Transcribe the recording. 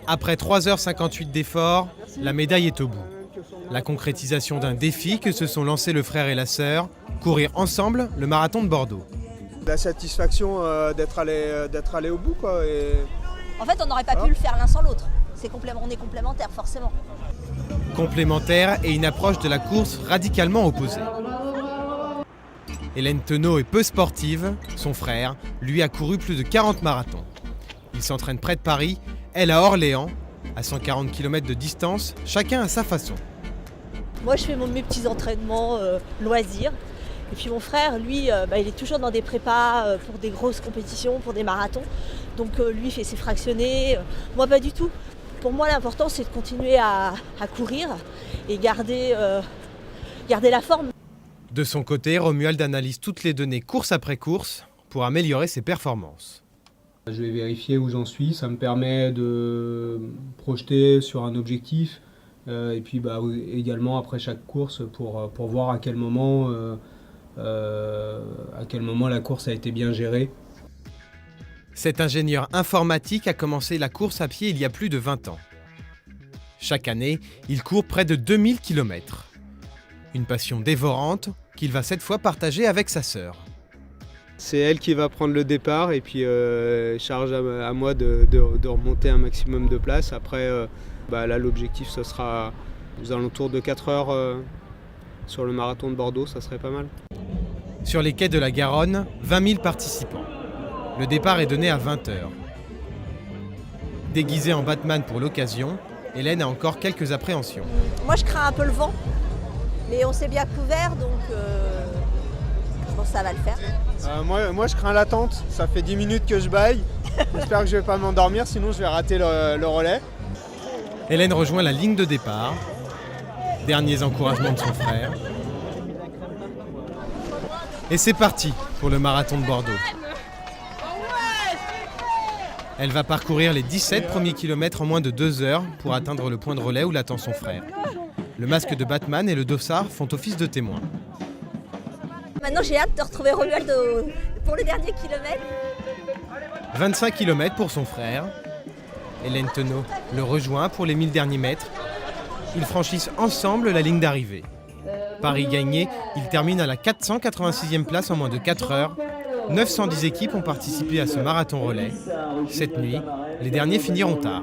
Après 3h58 d'efforts, la médaille est au bout. La concrétisation d'un défi que se sont lancés le frère et la sœur, courir ensemble le marathon de Bordeaux. La satisfaction d'être allé au bout, quoi. En fait, on n'aurait pas pu le faire l'un sans l'autre. On est complémentaires, forcément. Complémentaires et une approche de la course radicalement opposée. Hélène Tenot est peu sportive, son frère, lui, a couru plus de 40 marathons. Il s'entraîne près de Paris, elle à Orléans, à 140 km de distance, chacun à sa façon. Moi, je fais mes petits entraînements loisirs. Et puis mon frère, lui, il est toujours dans des prépas pour des grosses compétitions, pour des marathons. Donc lui, il fait ses fractionnés. Moi, pas du tout. Pour moi, l'important, c'est de continuer à courir et garder la forme. De son côté, Romuald analyse toutes les données course après course pour améliorer ses performances. Je vais vérifier où j'en suis, ça me permet de projeter sur un objectif et puis également après chaque course pour voir à quel moment la course a été bien gérée. Cet ingénieur informatique a commencé la course à pied il y a plus de 20 ans. Chaque année, il court près de 2000 km. Une passion dévorante qu'il va cette fois partager avec sa sœur. C'est elle qui va prendre le départ et puis charge à moi de remonter un maximum de place. Après, là, l'objectif, ce sera aux alentours de 4 heures sur le marathon de Bordeaux, ça serait pas mal. Sur les quais de la Garonne, 20 000 participants. Le départ est donné à 20 h. Déguisée en Batman pour l'occasion, Hélène a encore quelques appréhensions. Moi, je crains un peu le vent, mais on s'est bien couvert, donc je pense que ça va le faire. Moi, je crains l'attente. Ça fait 10 minutes que je bâille. J'espère que je vais pas m'endormir, sinon je vais rater le relais. Hélène rejoint la ligne de départ. Derniers encouragements de son frère. Et c'est parti pour le marathon de Bordeaux. Elle va parcourir les 17 premiers kilomètres en moins de 2 heures pour atteindre le point de relais où l'attend son frère. Le masque de Batman et le dossard font office de témoins. Maintenant, j'ai hâte de retrouver Romuald pour le dernier kilomètre. 25 km pour son frère. Hélène Tenot le rejoint pour les 1000 derniers mètres. Ils franchissent ensemble la ligne d'arrivée. Paris gagné, ils terminent à la 486e place en moins de 4 heures. 910 équipes ont participé à ce marathon relais. Cette nuit, les derniers finiront tard.